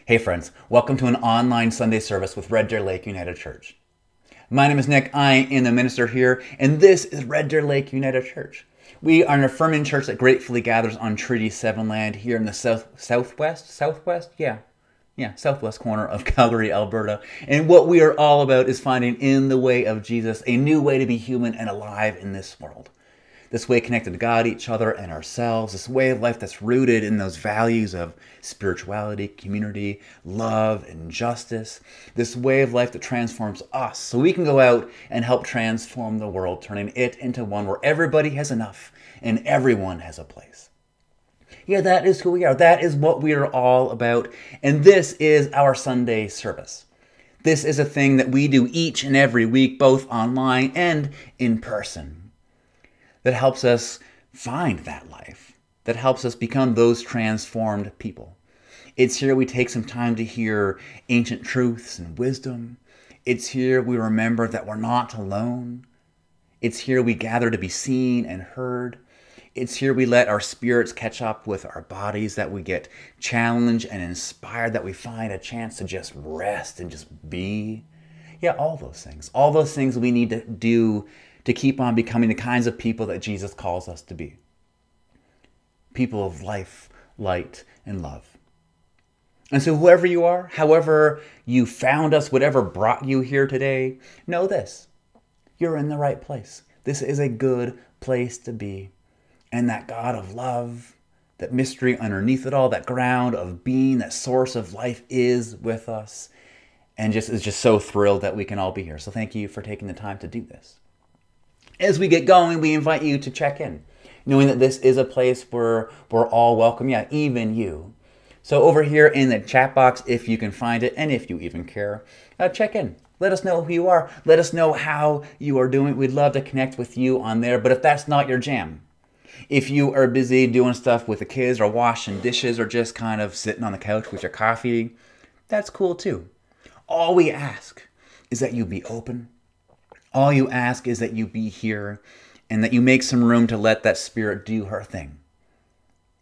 Hey friends, welcome to an online Sunday service with Red Deer Lake United Church. My name is Nick, I am the minister here, and this is Red Deer Lake United Church. We are an affirming church that gratefully gathers on Treaty 7 land here in the southwest corner of Calgary, Alberta. And what we are all about is finding in the way of Jesus a new way to be human and alive in this world. This way connected to God, each other, and ourselves. This way of life that's rooted in those values of spirituality, community, love, and justice. This way of life that transforms us so we can go out and help transform the world, turning it into one where everybody has enough and everyone has a place. Yeah, that is who we are. That is what we are all about. And this is our Sunday service. This is a thing that we do each and every week, both online and in person, that helps us find that life, that helps us become those transformed people. It's here we take some time to hear ancient truths and wisdom. It's here we remember that we're not alone. It's here we gather to be seen and heard. It's here we let our spirits catch up with our bodies, that we get challenged and inspired, that we find a chance to just rest and just be. Yeah, all those things we need to do to keep on becoming the kinds of people that Jesus calls us to be. People of life, light, and love. And so whoever you are, however you found us, whatever brought you here today, know this: you're in the right place. This is a good place to be. And that God of love, that mystery underneath it all, that ground of being, that source of life is with us, and is just so thrilled that we can all be here. So thank you for taking the time to do this. As we get going, we invite you to check in, knowing that this is a place where we're all welcome, yeah, even you. So over here in the chat box, if you can find it, and if you even care, check in. Let us know who you are. Let us know how you are doing. We'd love to connect with you on there. But if that's not your jam, if you are busy doing stuff with the kids or washing dishes or just kind of sitting on the couch with your coffee, that's cool too. All we ask is that you be open. All you ask is that you be here and that you make some room to let that Spirit do her thing.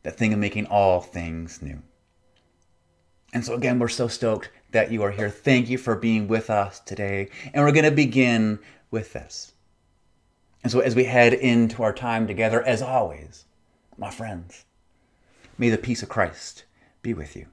That thing of making all things new. And so again, we're so stoked that you are here. Thank you for being with us today. And we're going to begin with this. And so as we head into our time together, as always, my friends, may the peace of Christ be with you.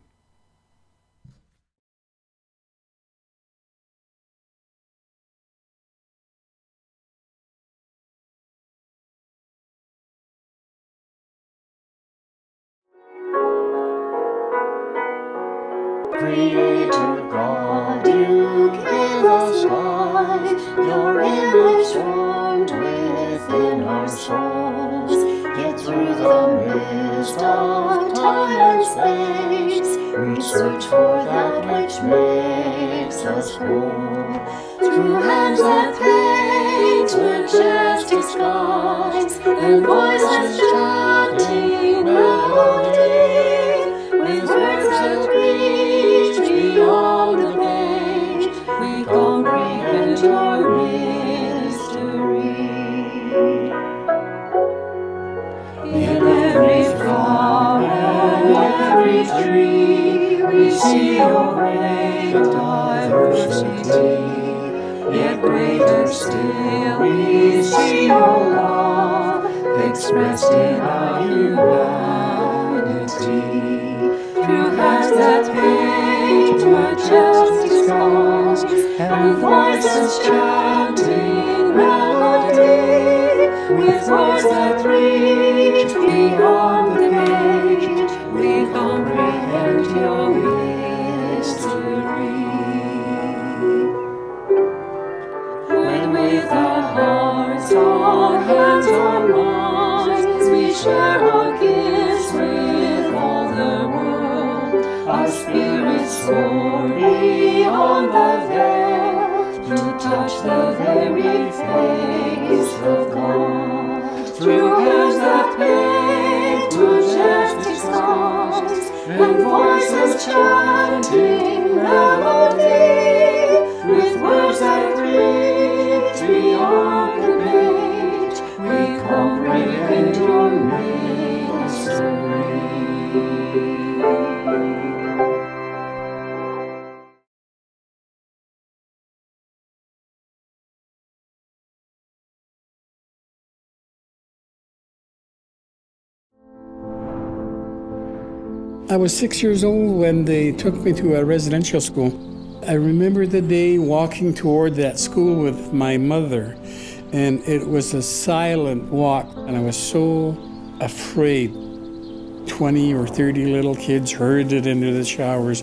Creator God, you give us life, your image formed within our souls. Yet through the mist of time and space, we search for that which makes us whole. Through hands that paint majestic skies, and voices chanting melody, with words that reach beyond the page, we comprehend your mystery. In every flower and every tree, we see your great diversity. Yet greater still, we see your love expressed in our humanity. Through hands that paint majestic skies, and voices chanting melody, with words that reach beyond the page, we comprehend your mystery. When with our hearts, our hands, our minds, we share our gifts with all the world, our spirits soar beyond the veil, to touch the very face of God. Through hands that paint majestic skies, and voices chanting melody, with words that reach beyond the page, we comprehend your mystery. I was 6 years old when they took me to a residential school. I remember the day walking toward that school with my mother, and it was a silent walk, and I was so afraid. 20 or 30 little kids herded into the showers,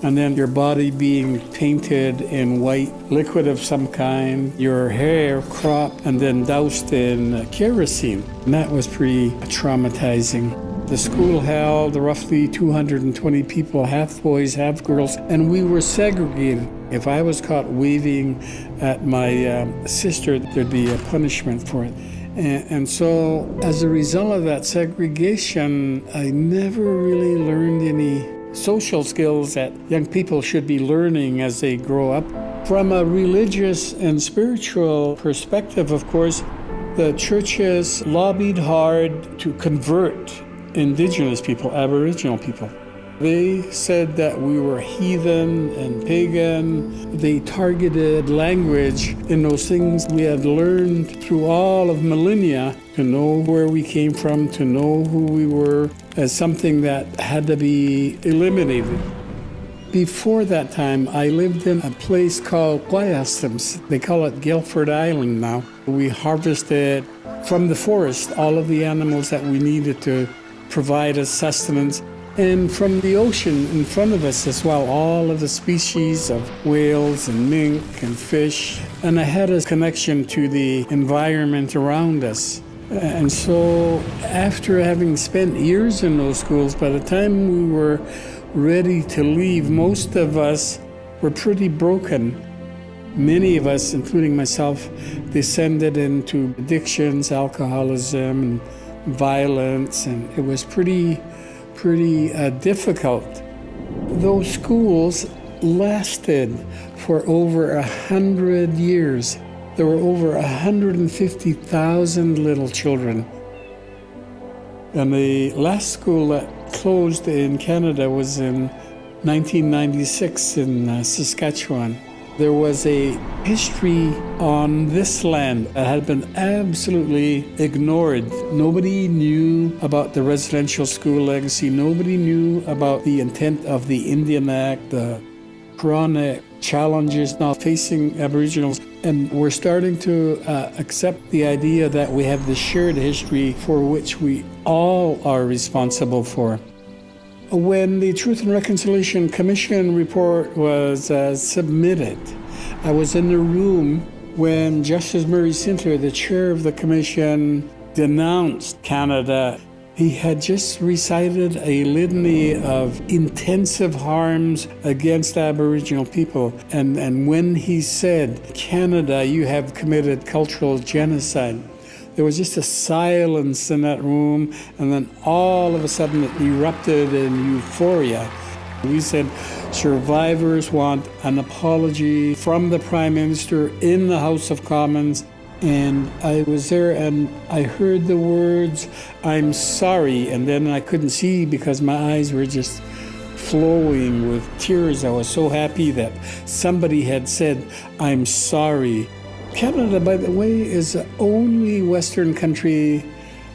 and then your body being painted in white liquid of some kind, your hair cropped and then doused in kerosene. And that was pretty traumatizing. The school held roughly 220 people, half boys, half girls, and we were segregated. If I was caught waving at my sister, there'd be a punishment for it. And so as a result of that segregation, I never really learned any social skills that young people should be learning as they grow up. From a religious and spiritual perspective, of course, the churches lobbied hard to convert Indigenous people, Aboriginal people. They said that we were heathen and pagan. They targeted language in those things we had learned through all of millennia to know where we came from, to know who we were, as something that had to be eliminated. Before that time, I lived in a place called Guayastams. They call it Guilford Island now. We harvested from the forest all of the animals that we needed to provide us sustenance. And from the ocean in front of us as well, all of the species of whales and mink and fish. And I had a connection to the environment around us. And so after having spent years in those schools, by the time we were ready to leave, most of us were pretty broken. Many of us, including myself, descended into addictions, alcoholism, and violence, and it was pretty difficult. Those schools lasted for over 100 years. There were over 150,000 little children. And the last school that closed in Canada was in 1996 in Saskatchewan. There was a history on this land that had been absolutely ignored. Nobody knew about the residential school legacy. Nobody knew about the intent of the Indian Act, the chronic challenges now facing Aboriginals. And we're starting to accept the idea that we have this shared history for which we all are responsible for. When the Truth and Reconciliation Commission report was submitted, I was in the room when Justice Murray Sinclair, the chair of the commission, denounced Canada. He had just recited a litany of intensive harms against Aboriginal people. And when he said, "Canada, you have committed cultural genocide," there was just a silence in that room, and then all of a sudden it erupted in euphoria. We said, survivors want an apology from the Prime Minister in the House of Commons. And I was there and I heard the words, "I'm sorry," and then I couldn't see because my eyes were just flowing with tears. I was so happy that somebody had said, "I'm sorry." Canada, by the way, is the only Western country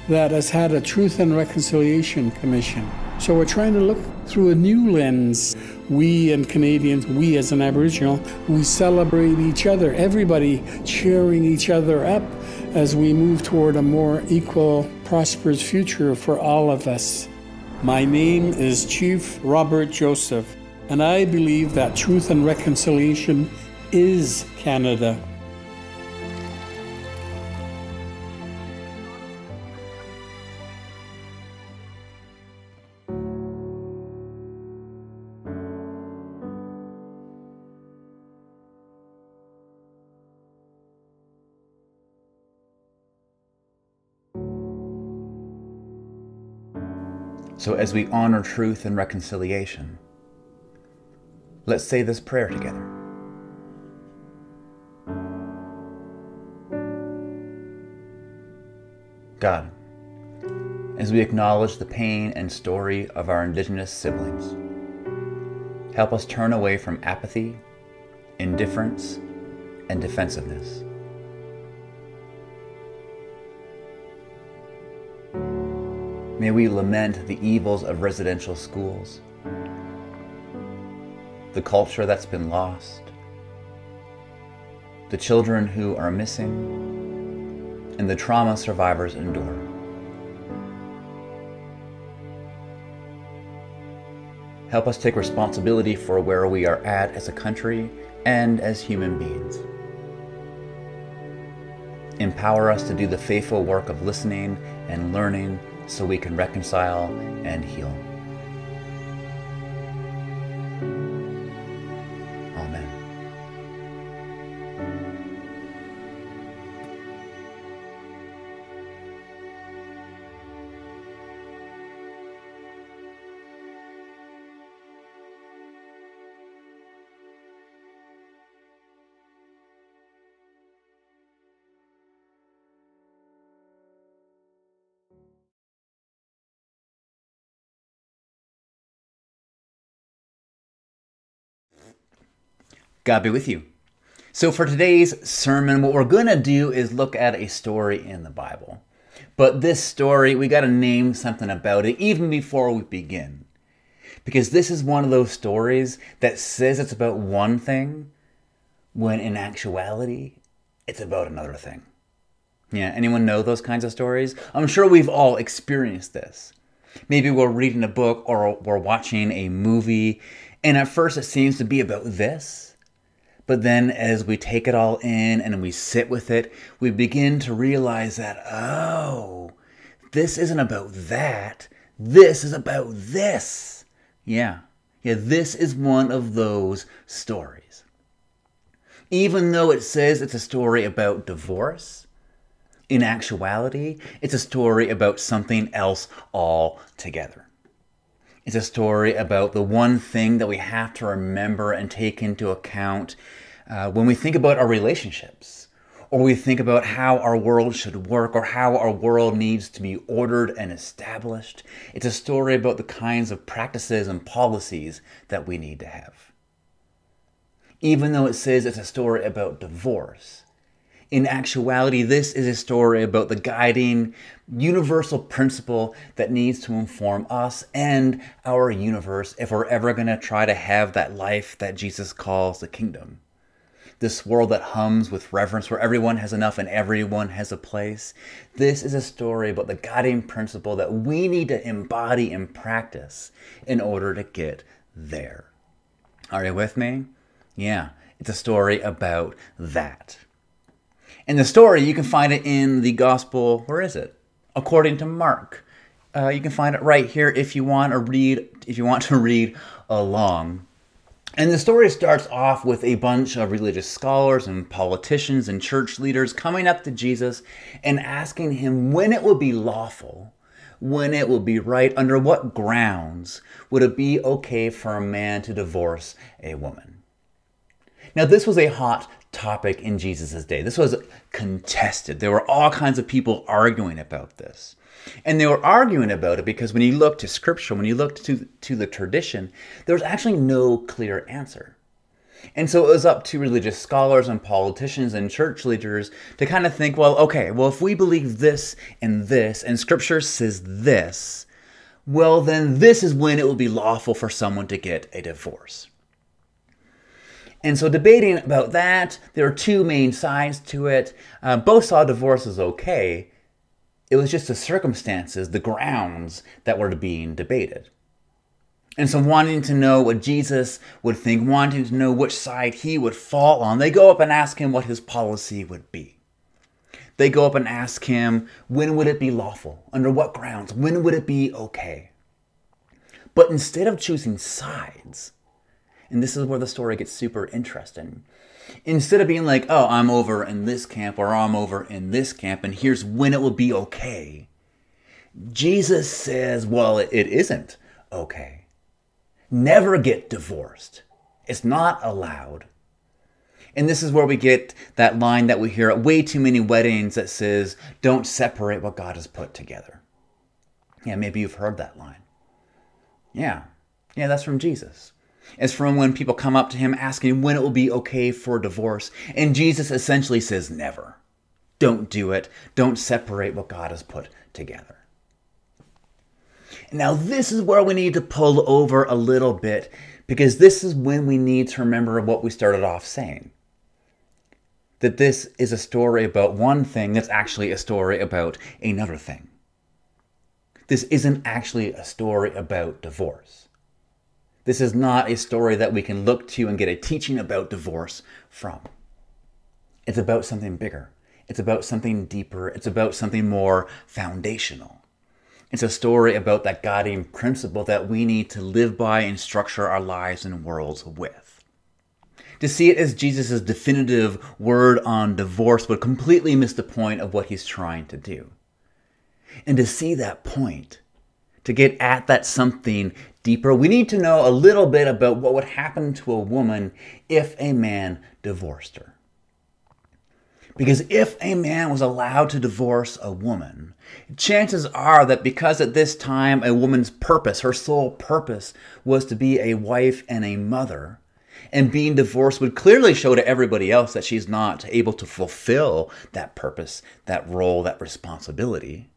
that has had a Truth and Reconciliation Commission. So we're trying to look through a new lens. We and Canadians, we as an Aboriginal, we celebrate each other, everybody cheering each other up as we move toward a more equal, prosperous future for all of us. My name is Chief Robert Joseph, and I believe that Truth and Reconciliation is Canada. So as we honor truth and reconciliation, let's say this prayer together. God, as we acknowledge the pain and story of our Indigenous siblings, help us turn away from apathy, indifference, and defensiveness. May we lament the evils of residential schools, the culture that's been lost, the children who are missing, and the trauma survivors endure. Help us take responsibility for where we are at as a country and as human beings. Empower us to do the faithful work of listening and learning so we can reconcile and heal. Amen. God be with you. So for today's sermon, what we're going to do is look at a story in the Bible. But this story, we got to name something about it even before we begin. Because this is one of those stories that says it's about one thing, when in actuality, it's about another thing. Yeah, anyone know those kinds of stories? I'm sure we've all experienced this. Maybe we're reading a book or we're watching a movie, and at first it seems to be about this. But then as we take it all in and we sit with it, we begin to realize that, oh, this isn't about that. This is about this. Yeah, this is one of those stories. Even though it says it's a story about divorce, in actuality, it's a story about something else altogether. It's a story about the one thing that we have to remember and take into account when we think about our relationships, or we think about how our world should work, or how our world needs to be ordered and established. It's a story about the kinds of practices and policies that we need to have. Even though it says it's a story about divorce, in actuality, this is a story about the guiding universal principle that needs to inform us and our universe if we're ever going to try to have that life that Jesus calls the kingdom. This world that hums with reverence, where everyone has enough and everyone has a place. This is a story about the guiding principle that we need to embody and practice in order to get there. Are you with me? Yeah, it's a story about that. And the story, you can find it in the Gospel, where is it? According to Mark. You can find it right here if you want to read along. And the story starts off with a bunch of religious scholars and politicians and church leaders coming up to Jesus and asking him when it would be lawful, when it would be right, under what grounds would it be okay for a man to divorce a woman. Now, this was a hot topic in Jesus' day. This was contested. There were all kinds of people arguing about this. And they were arguing about it because when you look to Scripture, when you look to the tradition, there was actually no clear answer. And so it was up to religious scholars and politicians and church leaders to kind of think, well, okay, well, if we believe this, and Scripture says this, well, then this is when it will be lawful for someone to get a divorce. And so debating about that, there are two main sides to it. Both saw divorce as okay. It was just the circumstances, the grounds that were being debated. And so wanting to know what Jesus would think, wanting to know which side he would fall on, they go up and ask him what his policy would be. They go up and ask him, when would it be lawful? Under what grounds? When would it be okay? But instead of choosing sides, and this is where the story gets super interesting. Instead of being like, oh, I'm over in this camp or I'm over in this camp and here's when it will be okay, Jesus says, well, it isn't okay. Never get divorced. It's not allowed. And this is where we get that line that we hear at way too many weddings that says, don't separate what God has put together. Yeah, maybe you've heard that line. Yeah, that's from Jesus. It's from when people come up to him asking when it will be okay for divorce. And Jesus essentially says, never. Don't do it. Don't separate what God has put together. Now, this is where we need to pull over a little bit, because this is when we need to remember what we started off saying. That this is a story about one thing that's actually a story about another thing. This isn't actually a story about divorce. This is not a story that we can look to and get a teaching about divorce from. It's about something bigger. It's about something deeper. It's about something more foundational. It's a story about that guiding principle that we need to live by and structure our lives and worlds with. To see it as Jesus' definitive word on divorce would completely miss the point of what he's trying to do. And to see that point, to get at that something deeper, we need to know a little bit about what would happen to a woman if a man divorced her. Because if a man was allowed to divorce a woman, chances are that because at this time a woman's purpose, her sole purpose, was to be a wife and a mother, and being divorced would clearly show to everybody else that she's not able to fulfill that purpose, that role, that responsibility,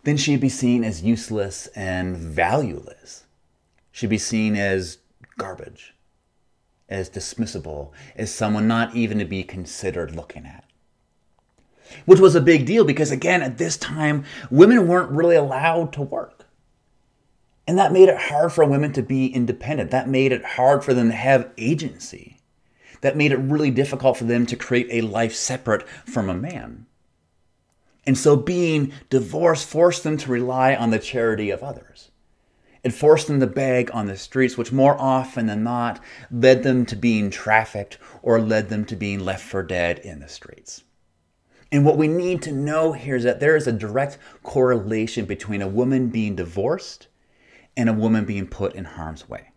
then she'd be seen as useless and valueless. She'd be seen as garbage, as dismissible, as someone not even to be considered looking at. Which was a big deal because, again, at this time, women weren't really allowed to work. And that made it hard for women to be independent. That made it hard for them to have agency. That made it really difficult for them to create a life separate from a man. And so being divorced forced them to rely on the charity of others. It forced them to beg on the streets, which more often than not led them to being trafficked or led them to being left for dead in the streets. And what we need to know here is that there is a direct correlation between a woman being divorced and a woman being put in harm's way.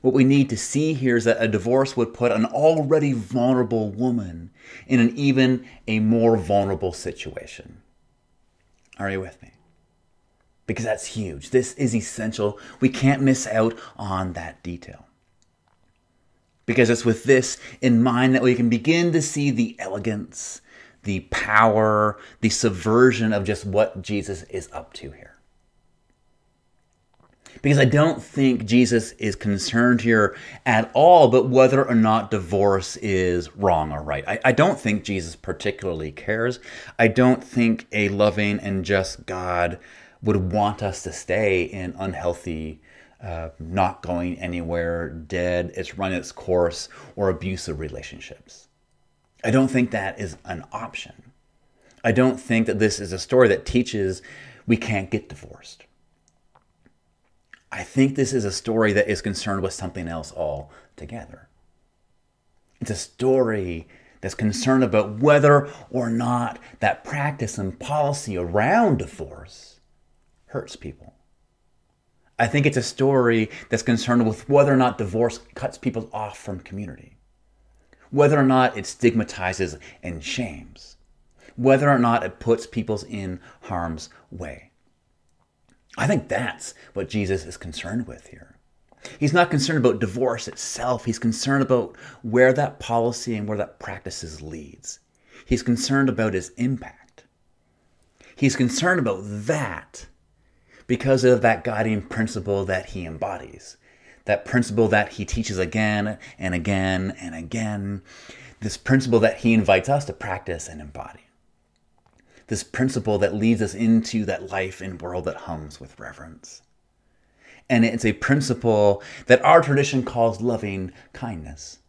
What we need to see here is that a divorce would put an already vulnerable woman in an even a more vulnerable situation. Are you with me? Because that's huge. This is essential. We can't miss out on that detail. Because it's with this in mind that we can begin to see the elegance, the power, the subversion of just what Jesus is up to here. Because I don't think Jesus is concerned here at all but whether or not divorce is wrong or right. I don't think Jesus particularly cares. I don't think a loving and just God would want us to stay in unhealthy, not going anywhere, dead, it's run its course, or abusive relationships. I don't think that is an option. I don't think that this is a story that teaches we can't get divorced. I think this is a story that is concerned with something else altogether. It's a story that's concerned about whether or not that practice and policy around divorce hurts people. I think it's a story that's concerned with whether or not divorce cuts people off from community, whether or not it stigmatizes and shames, whether or not it puts people in harm's way. I think that's what Jesus is concerned with here. He's not concerned about divorce itself. He's concerned about where that policy and where that practices leads. He's concerned about its impact. He's concerned about that because of that guiding principle that he embodies, that principle that he teaches again and again and again, this principle that he invites us to practice and embody. This principle that leads us into that life and world that hums with reverence. And it's a principle that our tradition calls loving kindness.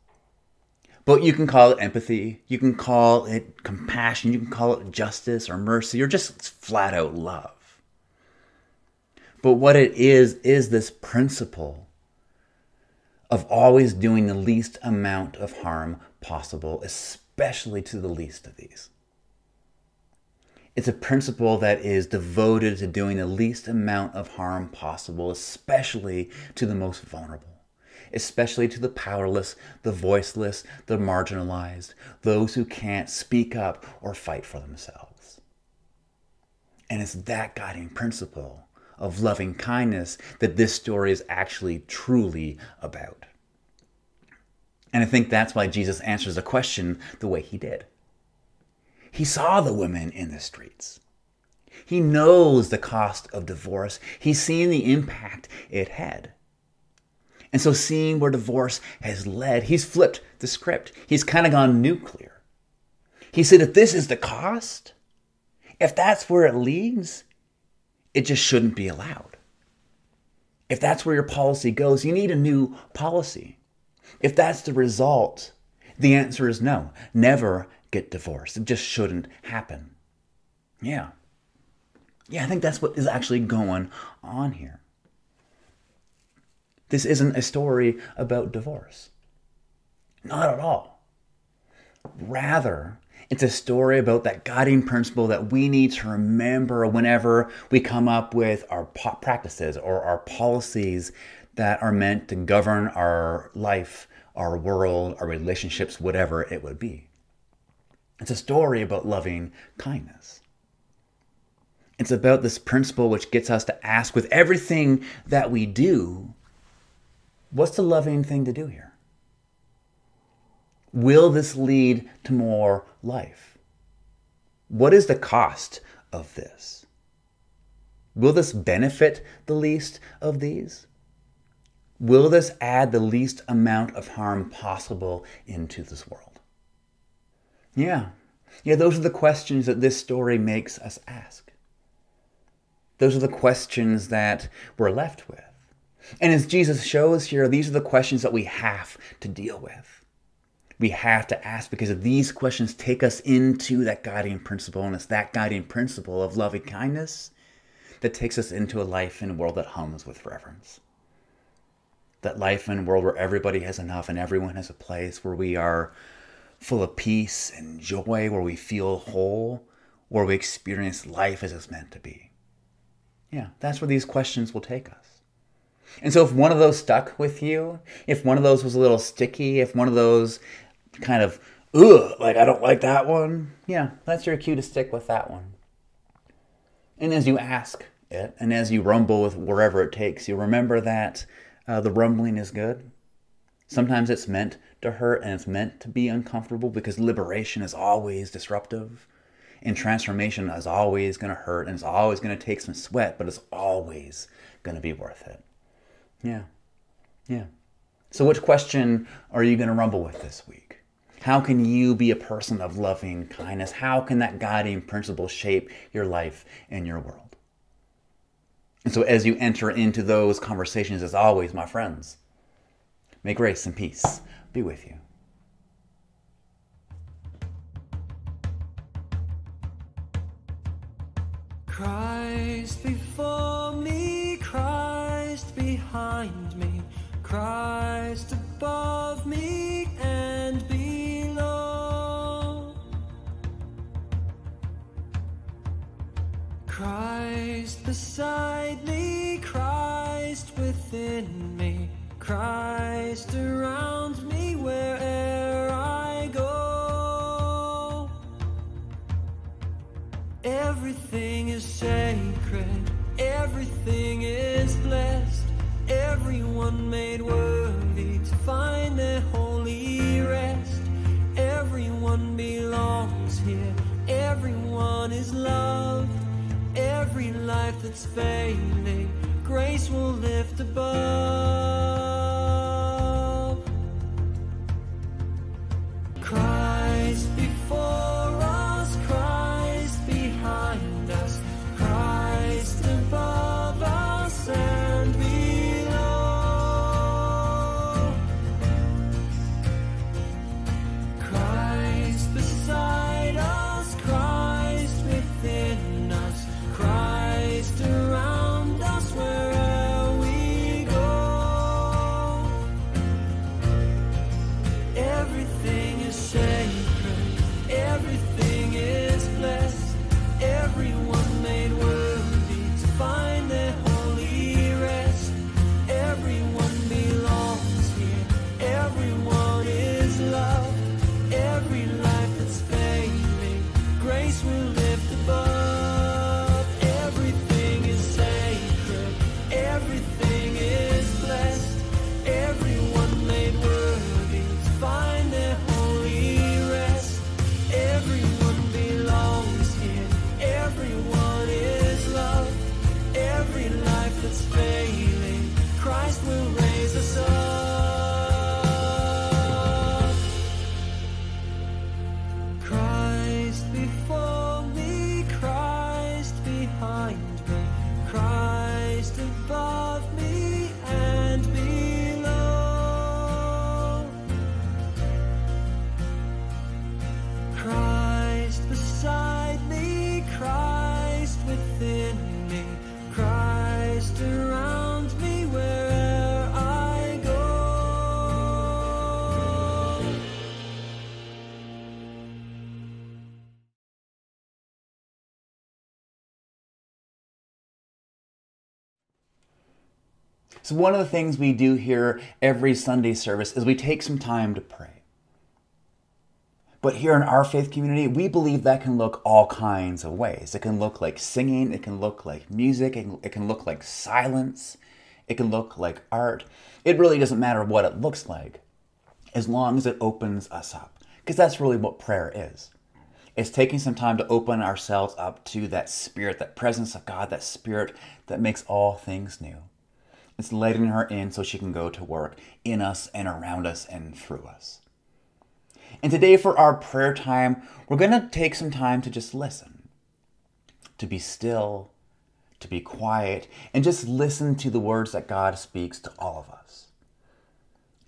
But you can call it empathy, you can call it compassion, you can call it justice or mercy, or just flat out love. But what it is this principle of always doing the least amount of harm possible, especially to the least of these. It's a principle that is devoted to doing the least amount of harm possible, especially to the most vulnerable, especially to the powerless, the voiceless, the marginalized, those who can't speak up or fight for themselves. And it's that guiding principle of loving kindness that this story is actually truly about. And I think that's why Jesus answers the question the way he did. He saw the women in the streets. He knows the cost of divorce. He's seen the impact it had. And so seeing where divorce has led, he's flipped the script. He's kind of gone nuclear. He said, if this is the cost, if that's where it leads, it just shouldn't be allowed. If that's where your policy goes, you need a new policy. If that's the result, the answer is no. Never get divorced. It just shouldn't happen. Yeah, I think that's what is actually going on here. This isn't a story about divorce. Not at all. Rather, it's a story about that guiding principle that we need to remember whenever we come up with our practices or our policies that are meant to govern our life, our world, our relationships, whatever it would be. It's a story about loving kindness. It's about this principle which gets us to ask with everything that we do, what's the loving thing to do here? Will this lead to more life? What is the cost of this? Will this benefit the least of these? Will this add the least amount of harm possible into this world? Yeah, those are the questions that this story makes us ask. Those are the questions that we're left with. And as Jesus shows here, these are the questions that we have to deal with. We have to ask because these questions take us into that guiding principle, and it's that guiding principle of loving kindness that takes us into a life in a world that hums with reverence. That life in a world where everybody has enough and everyone has a place, where we are full of peace and joy, where we feel whole, where we experience life as it's meant to be. Yeah, that's where these questions will take us. And so if one of those stuck with you, if one of those was a little sticky, if one of those kind of, like I don't like that one, yeah, that's your cue to stick with that one. And as you ask it, and as you rumble with wherever it takes you, remember that the rumbling is good. Sometimes it's meant to hurt and it's meant to be uncomfortable because liberation is always disruptive. And transformation is always going to hurt and it's always going to take some sweat, but it's always going to be worth it. Yeah. So which question are you going to rumble with this week? How can you be a person of loving kindness? How can that guiding principle shape your life and your world? And so as you enter into those conversations, as always, my friends, may grace and peace be with you. Christ before me, Christ behind me, Christ above me and below. Christ beside me, Christ within me, Christ around me where'er I go. Everything is sacred, everything is blessed, everyone made worthy to find their holy rest. Everyone belongs here, everyone is loved, every life that's failing, grace will lift above. Christ before us, Christ behind us, Christ above us and below. Christ beside us, Christ within us, Christ around us wherever So one of the things we do here every Sunday service is we take some time to pray. But here in our faith community, we believe that can look all kinds of ways. It can look like singing, it can look like music, it can look like silence, it can look like art. It really doesn't matter what it looks like, as long as it opens us up. Because that's really what prayer is. It's taking some time to open ourselves up to that Spirit, that presence of God, that Spirit that makes all things new. It's letting her in so she can go to work in us and around us and through us. And today for our prayer time, we're going to take some time to just listen, to be still, to be quiet, and just listen to the words that God speaks to all of us.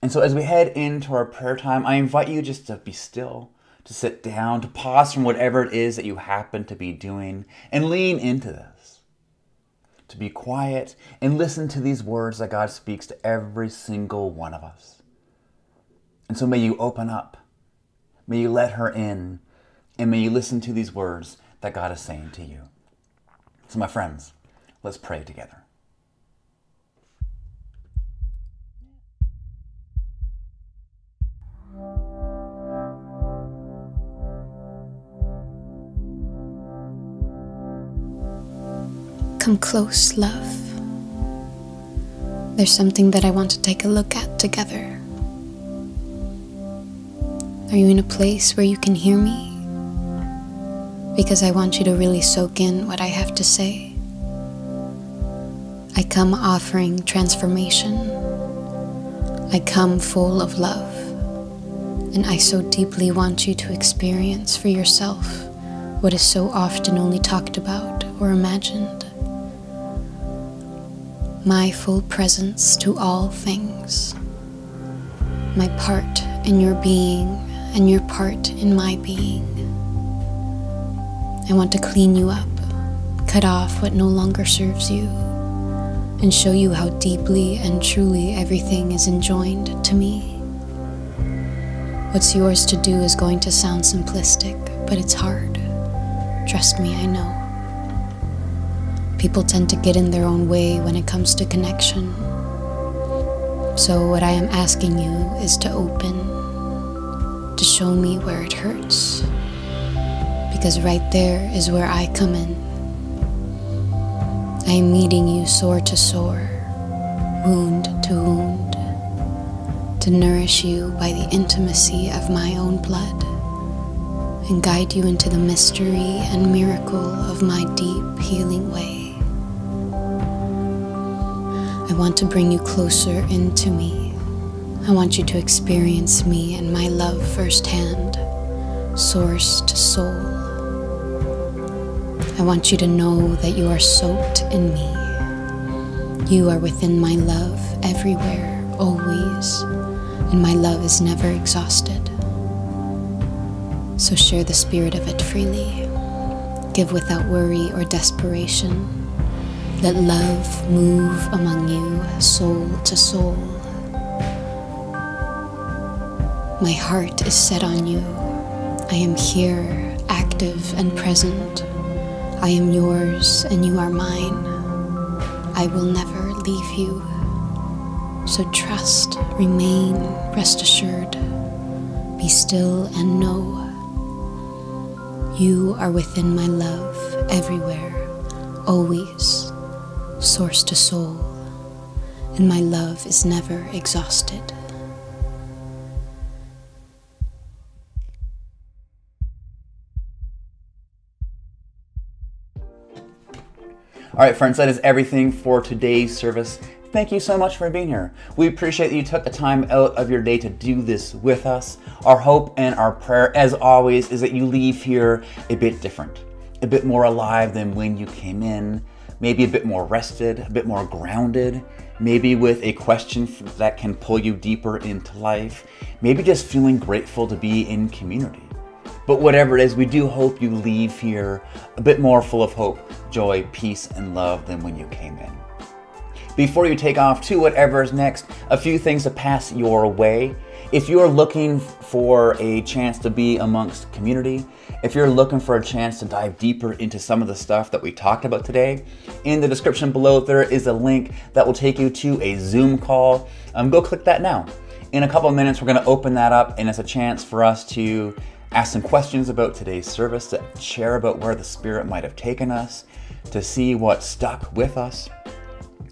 And so as we head into our prayer time, I invite you just to be still, to sit down, to pause from whatever it is that you happen to be doing, and lean into this. To be quiet and listen to these words that God speaks to every single one of us. And so may you open up. May you let her in, and may you listen to these words that God is saying to you. So my friends, let's pray together. Come close, love. There's something that I want to take a look at together. Are you in a place where you can hear me? Because I want you to really soak in what I have to say. I come offering transformation. I come full of love. And I so deeply want you to experience for yourself what is so often only talked about or imagined. My full presence to all things. My part in your being and your part in my being. I want to clean you up, cut off what no longer serves you, and show you how deeply and truly everything is enjoined to me. What's yours to do is going to sound simplistic, but it's hard. Trust me, I know. People tend to get in their own way when it comes to connection. So what I am asking you is to open, to show me where it hurts. Because right there is where I come in. I am meeting you sore to sore, wound to wound, to nourish you by the intimacy of my own blood, and guide you into the mystery and miracle of my deep healing way. I want to bring you closer into me. I want you to experience me and my love firsthand, source to soul. I want you to know that you are soaked in me. You are within my love everywhere, always, and my love is never exhausted. So share the spirit of it freely. Give without worry or desperation. Let love move among you, soul to soul. My heart is set on you. I am here, active and present. I am yours and you are mine. I will never leave you. So trust, remain, rest assured. Be still and know. You are within my love, everywhere, always, source to soul, and my love is never exhausted. All right, friends, that is everything for today's service. Thank you so much for being here. We appreciate that you took the time out of your day to do this with us. Our hope and our prayer, as always, is that you leave here a bit different, a bit more alive than when you came in, maybe a bit more rested, a bit more grounded, maybe with a question that can pull you deeper into life, maybe just feeling grateful to be in community. But whatever it is, we do hope you leave here a bit more full of hope, joy, peace, and love than when you came in. Before you take off to whatever is next, a few things to pass your way. If you're looking for a chance to be amongst community, if you're looking for a chance to dive deeper into some of the stuff that we talked about today, in the description below there is a link that will take you to a Zoom call. Go click that now. In a couple of minutes, we're going to open that up, and it's a chance for us to ask some questions about today's service, to share about where the Spirit might have taken us, to see what stuck with us,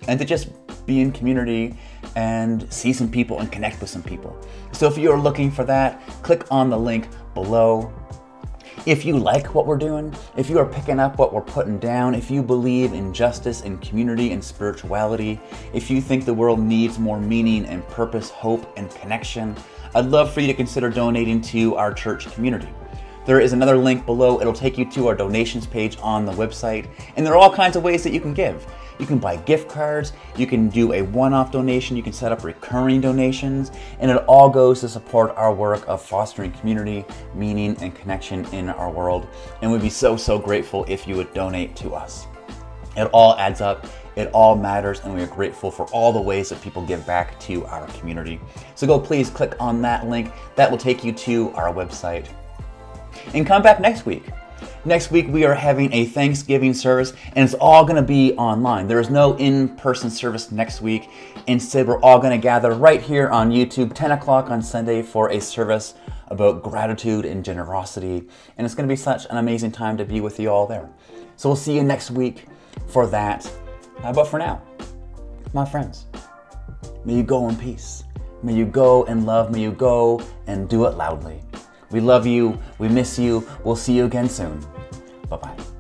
and to just be in community and see some people and connect with some people. So if you're looking for that, click on the link below. If you like what we're doing, if you are picking up what we're putting down, if you believe in justice and community and spirituality, if you think the world needs more meaning and purpose, hope and connection, I'd love for you to consider donating to our church community. There is another link below. It'll take you to our donations page on the website, and there are all kinds of ways that you can give. You can buy gift cards, you can do a one-off donation, you can set up recurring donations, and it all goes to support our work of fostering community, meaning, and connection in our world. And we'd be so, so grateful if you would donate to us. It all adds up, it all matters, and we are grateful for all the ways that people give back to our community. So go please click on that link. That will take you to our website. And come back next week. Next week, we are having a Thanksgiving service, and it's all going to be online. There is no in-person service next week. Instead, we're all going to gather right here on YouTube, 10 o'clock on Sunday, for a service about gratitude and generosity. And it's going to be such an amazing time to be with you all there. So we'll see you next week for that. But for now, my friends, may you go in peace. May you go in love. May you go and do it loudly. We love you. We miss you. We'll see you again soon. Bye-bye.